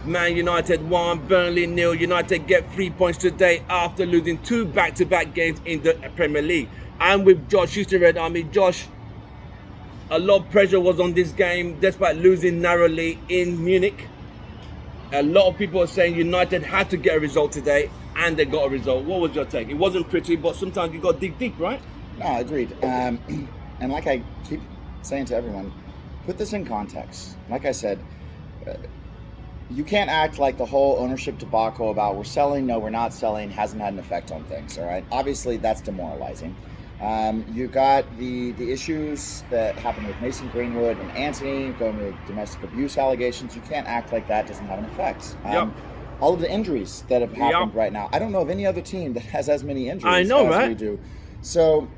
Man United 1, Burnley 0. United get 3 points today after losing 2 back-to-back games in the Premier League. I'm with Josh, Houston Red Army. Josh, a lot of pressure was on this game despite losing narrowly in Munich. A lot of people are saying United had to get a result today, and they got a result. What was your take? It wasn't pretty, but sometimes you got to dig deep, right? No, agreed. And like I keep saying to everyone, put this in context. Like I said, you can't act like the whole ownership debacle about we're selling, no, we're not selling, hasn't had an effect on things, all right? Obviously, that's demoralizing. You got the issues that happened with Mason Greenwood and Anthony going with domestic abuse allegations. You can't act like that doesn't have an effect. All of the injuries that have happened right now. I don't know of any other team that has as many injuries as we do. So,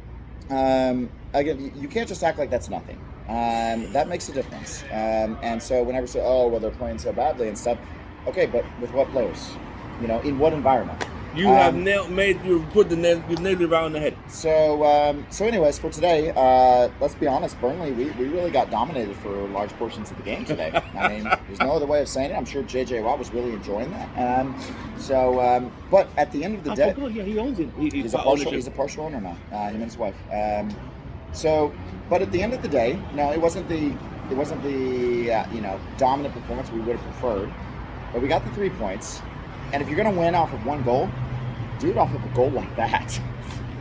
again, you can't just act like that's nothing. That makes a difference. And so whenever say, oh, well, they're playing so badly and stuff. Okay, but with what players? You know, in what environment? You have nailed it right on the head. So anyways, for today, let's be honest, Burnley, we really got dominated for large portions of the game today. I mean, there's no other way of saying it. I'm sure JJ Watt was really enjoying that. But at the end of the day, he owns it. He's a partial owner now. Him and his wife. But at the end of the day, no, it wasn't the dominant performance we would have preferred. But we got the 3 points, and if you're going to win off of one goal, do it off of a goal like that.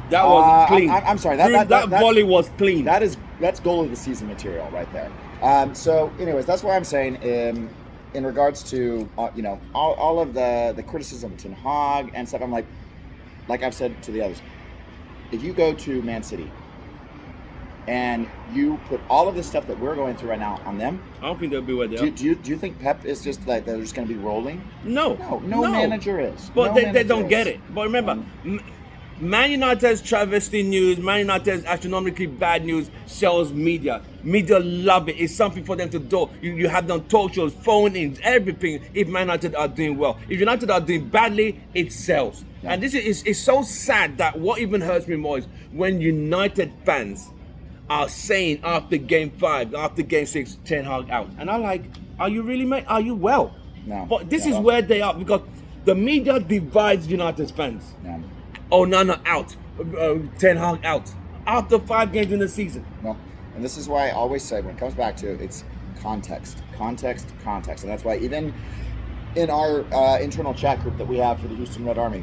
That was clean. I'm sorry. That volley was clean. That's goal of the season material right there. So, anyways, that's what I'm saying in regards to all of the criticism of Ten Hag and stuff. I'm like I've said to the others, if you go to Man City and you put all of the stuff that we're going through right now on them, I don't think they'll be where they are. Do you think Pep is just like they're just going to be rolling? No manager is. But they don't get it. But remember, Man United's travesty news, Man United's astronomically bad news sells media. Media love it. It's something for them to do. You have them talk shows, phone-ins, everything. If Man United are doing well, if United are doing badly, it sells. Yeah. And this is so sad that what even hurts me more is when United fans are saying after game 5, after game 6, Ten Hag out. And I'm like, are you really, mate? Are you well? No. But this is where they are, because the media divides United's fans. Yeah. Onana out, Ten Hag out. After 5 games in the season. No. And this is why I always say, when it comes back to it's context. And that's why even in our internal chat group that we have for the Houston Red Army,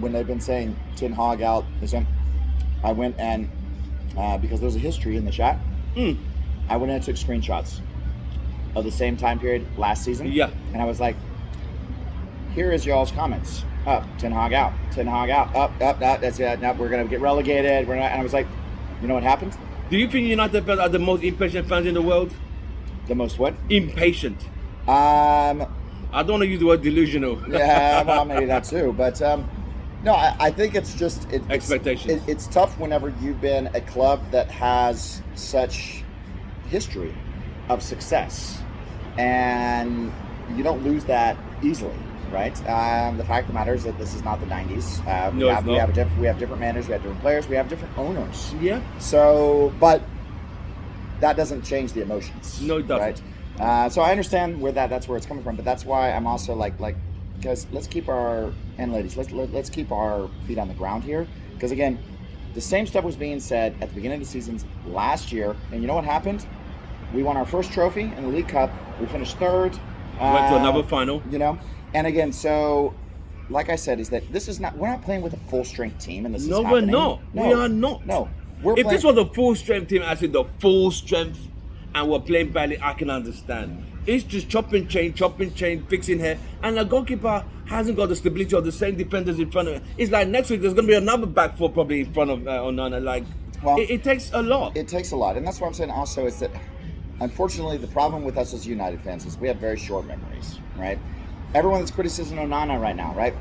when they've been saying Ten Hag out, I went and because there's a history in the chat, I went and took screenshots of the same time period last season. Yeah. And I was like, here is y'all's comments. Up, Ten Hag out, up, that's it. No, we're going to get relegated. And I was like, you know what happened? Do you think United fans are the most impatient fans in the world? The most what? Impatient. I don't want to use the word delusional. Yeah, well, maybe that too. But no, I think it's just expectations. It's tough whenever you've been a club that has such history of success, and you don't lose that easily, right? The fact of the matter is that this is not the 90s. We have different managers, we have different players, we have different owners. Yeah. So, but that doesn't change the emotions. No, it doesn't. Right? So I understand where that's where it's coming from, but that's why I'm also like. Guys, let's keep let's keep our feet on the ground here. Because again, the same stuff was being said at the beginning of the seasons last year, and you know what happened? We won our first trophy in the League Cup. We finished 3rd. Went to another final. And again, so like I said, is that we're not playing with a full strength team, and this is happening. We're not. We are not. No, if this was a full strength team, I said the full strength, and we're playing badly, I can understand. It's just chopping chain, fixing hair, and the goalkeeper hasn't got the stability of the same defenders in front of him. It's like next week there's going to be another back four probably in front of Onana. It takes a lot. It takes a lot, and that's what I'm saying. Also, is that unfortunately the problem with us as United fans is we have very short memories, right? Everyone that's criticizing Onana right now, right?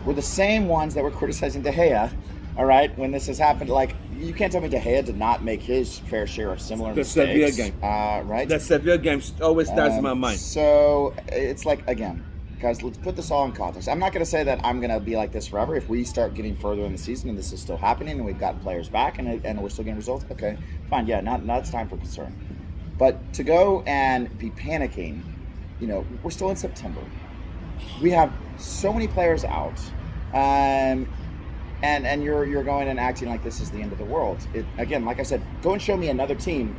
We're the same ones that were criticizing De Gea. All right, when this has happened, you can't tell me De Gea did not make his fair share of similar mistakes. The Sevilla game, right? The Sevilla game always stands in my mind. So it's like, again, guys, let's put this all in context. I'm not going to say that I'm going to be like this forever. If we start getting further in the season and this is still happening and we've got players back and we're still getting results, okay, fine, yeah, now it's time for concern. But to go and be panicking we're still in September. We have so many players out, and you're going and acting like this is the end of the world. Again, like I said, go and show me another team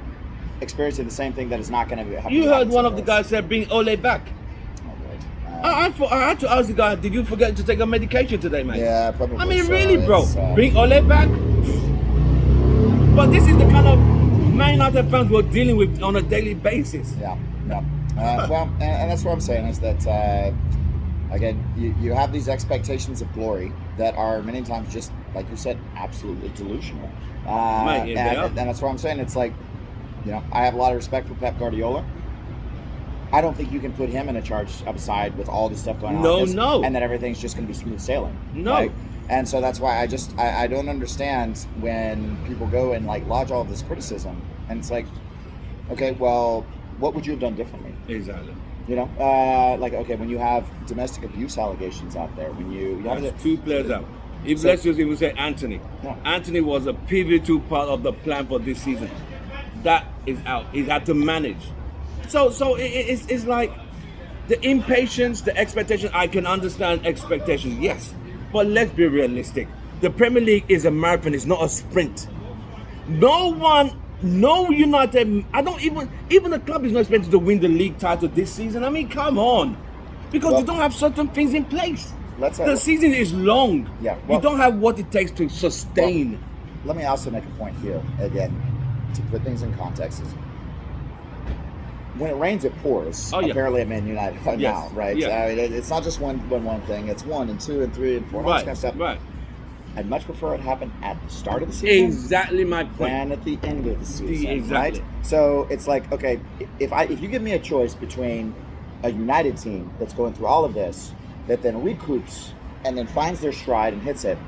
experiencing the same thing that is not going to happen. You heard one of the guys said, bring Ole back. I had to ask the guy, did you forget to take a medication today, mate? Yeah, probably. I mean, so. really, bro? Bring Ole back? But this is the kind of Man United fans we're dealing with on a daily basis. Yeah. Well, and that's what I'm saying is that, again, you have these expectations of glory that are many times just, like you said, absolutely delusional. Mate, and that's what I'm saying. It's like, I have a lot of respect for Pep Guardiola. I don't think you can put him in a charge of a side with all this stuff going on. No. And that everything's just going to be smooth sailing. No. Right? And so that's why I don't understand when people go and like lodge all of this criticism. And it's like, okay, well, what would you have done differently? Exactly. Okay, when you have domestic abuse allegations out there, when you have two players out. Let's just even say Anthony. Yeah. Anthony was a pivotal part of the plan for this season. That is out. He had to manage. So it's like the impatience, the expectation. I can understand expectations, yes, but let's be realistic. The Premier League is a marathon; it's not a sprint. No United. I don't even the club is not expected to win the league title this season. I mean, come on, because you don't have certain things in place. The season is long. Yeah, you don't have what it takes to sustain. Well, let me also make a point here again to put things in context. When it rains, it pours. Apparently, at Man United right now, right? Yeah. I mean, it's not just one thing. It's 1 and 2 and 3 and 4 and all this kind of stuff. Right. I'd much prefer it happen at the start of the season. Exactly my point. Than at the end of the season. Exactly. Right? So it's like, okay, if you give me a choice between a United team that's going through all of this, that then regroups and then finds their stride and hits it,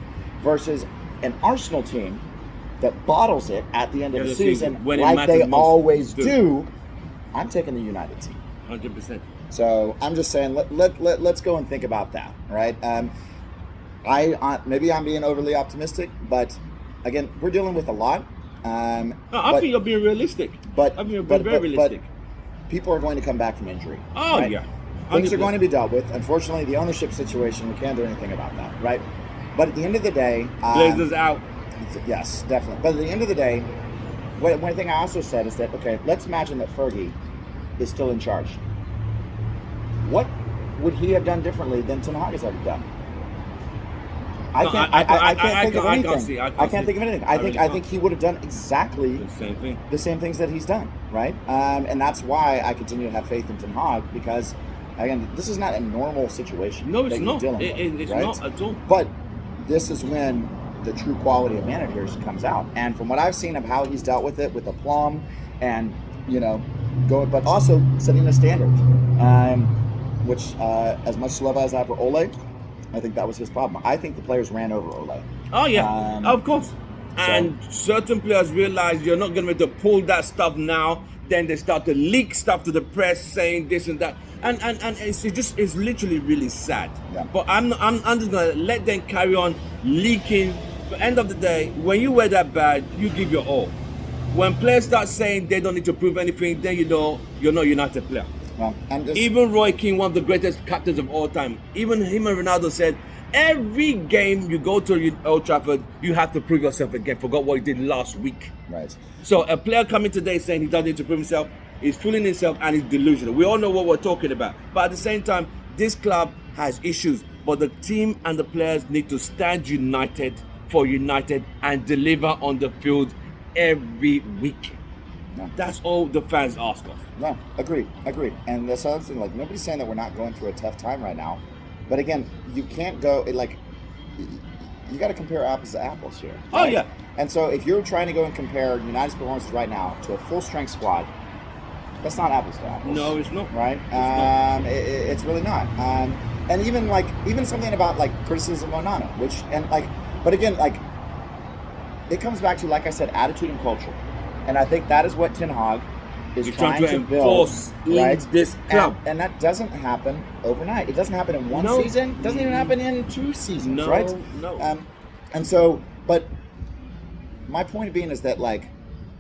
versus an Arsenal team that bottles it at the end of the season like they always do, I'm taking the United team. 100%. So I'm just saying, let's go and think about that, right? Maybe I'm being overly optimistic, but again, we're dealing with a lot. I think you're being realistic. But I think you're being very realistic. But people are going to come back from injury. Oh, right? yeah. 100%. Things are going to be dealt with. Unfortunately, the ownership situation, we can't do anything about that, right? But at the end of the day, Glazer's out. Yes, definitely. But at the end of the day, one thing I also said is that, okay, let's imagine that Fergie is still in charge. What would he have done differently than Ten Hag has already done? I can't think of anything. I can't think of anything. I think he would have done exactly the same things that he's done, right? And that's why I continue to have faith in Ten Hag, because again, this is not a normal situation. No, it's not. It's right? Not at all. But this is when the true quality of managers comes out. And from what I've seen of how he's dealt with it, with aplomb and going, but also setting a standard, which as much love as I have for Ole, I think that was his problem. I think the players ran over Ole. Oh yeah, of course. And certain players realize you're not going to be able to pull that stuff now. Then they start to leak stuff to the press saying this and that, and it's literally really sad. Yeah. But I'm just going to let them carry on leaking. But end of the day, when you wear that badge, you give your all. When players start saying they don't need to prove anything, then you know you're not a United player. Well, even Roy Keane, one of the greatest captains of all time, even him and Ronaldo said, every game you go to Old Trafford, you have to prove yourself again. Forgot what he did last week. Right. So a player coming today saying he doesn't need to prove himself, he's fooling himself and he's delusional. We all know what we're talking about. But at the same time, this club has issues. But the team and the players need to stand united for United and deliver on the field every week. No. That's all the fans ask of. No, agreed. And that's the other thing, like, nobody's saying that we're not going through a tough time right now. But again, you can't go, you got to compare apples to apples here. Right? Oh, yeah. And so if you're trying to go and compare United's performances right now to a full-strength squad, that's not apples to apples. No, it's not. Right? It's really not. And even something about, criticism of Onana, but again, it comes back to, like I said, attitude and culture. And I think that is what Ten Hag is trying to build, right? This club. And that doesn't happen overnight. It doesn't happen in one season. It doesn't even happen in 2 seasons, right? No. And so, but my point being is that,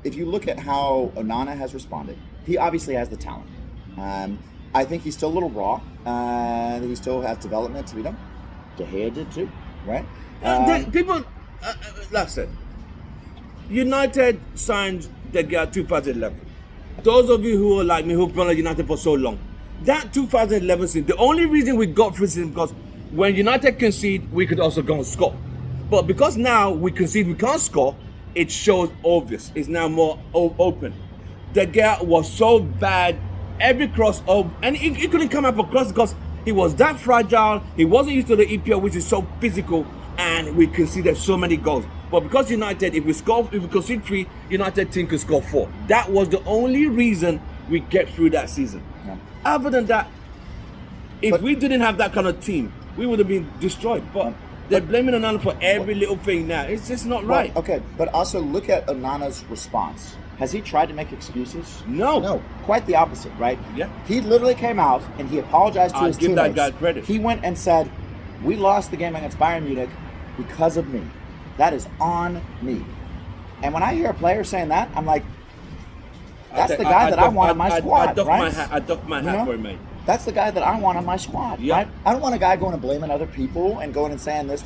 if you look at how Onana has responded, he obviously has the talent. I think he's still a little raw. He still has development to be done. De Gea did too, right? People, like I said, United signed De Gea 2011. Those of you who are like me, who've been at United for so long, that 2011 season, the only reason we got through season because when United concede, we could also go and score. But because now we concede, we can't score, it shows obvious. It's now more open. De Gea was so bad, every cross over, and he couldn't come up across because he was that fragile. He wasn't used to the EPL, which is so physical, and we conceded so many goals. But because United, if we concede 3, United team could score 4. That was the only reason we get through that season. Yeah. Other than that, if we didn't have that kind of team, we would have been destroyed. But they're blaming Onana for every little thing now. It's just not right. Okay, but also look at Onana's response. Has he tried to make excuses? No. Quite the opposite, right? Yeah. He literally came out and he apologized to his give teammates. that guy credit. He went and said, "We lost the game against Bayern Munich because of me. That is on me." And when I hear a player saying that, I'm like, that's the guy that I want on my squad, right? I doff my hat for him, mate. That's the guy that I want on my squad, Yeah. right? I don't want a guy going and blaming other people and going and saying this,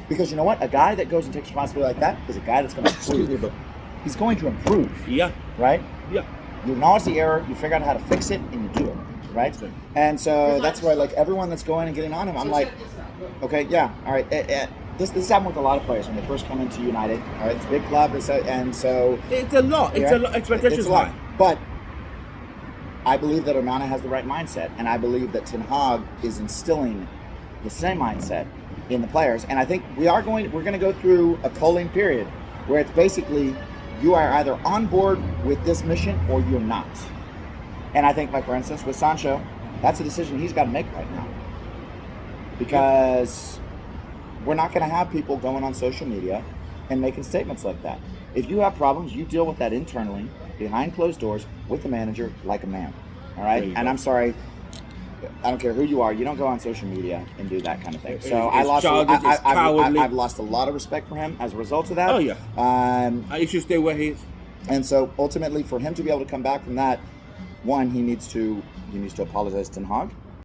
because you know what? A guy that goes and takes responsibility like that is a guy that's going to improve. He's going to improve. Yeah. Right? Yeah. You acknowledge the error, you figure out how to fix it, and you do it, right? And so that's why, like, everyone that's going and getting on him, I'm like, okay, yeah, all right. This happened with a lot of players when they first come into United. All right, it's a big club, and so it's a lot. It's a lot. Expectations high. But I believe that Onana has the right mindset, and I believe that Ten Hag is instilling the same mindset in the players. And I think we're going to go through a culling period where it's basically you are either on board with this mission or you're not. And I think, like for instance, with Sancho, that's a decision he's got to make right now, because we're not going to have people going on social media and making statements like that. If you have problems, you deal with that internally, behind closed doors, with the manager, like a man. All right? And I'm sorry, I don't care who you are, you don't go on social media and do that kind of thing. So I've lost a lot of respect for him as a result of that. Oh, yeah. He should stay where he is. And so ultimately, for him to be able to come back from that, one, he needs to apologize to Ten Hag.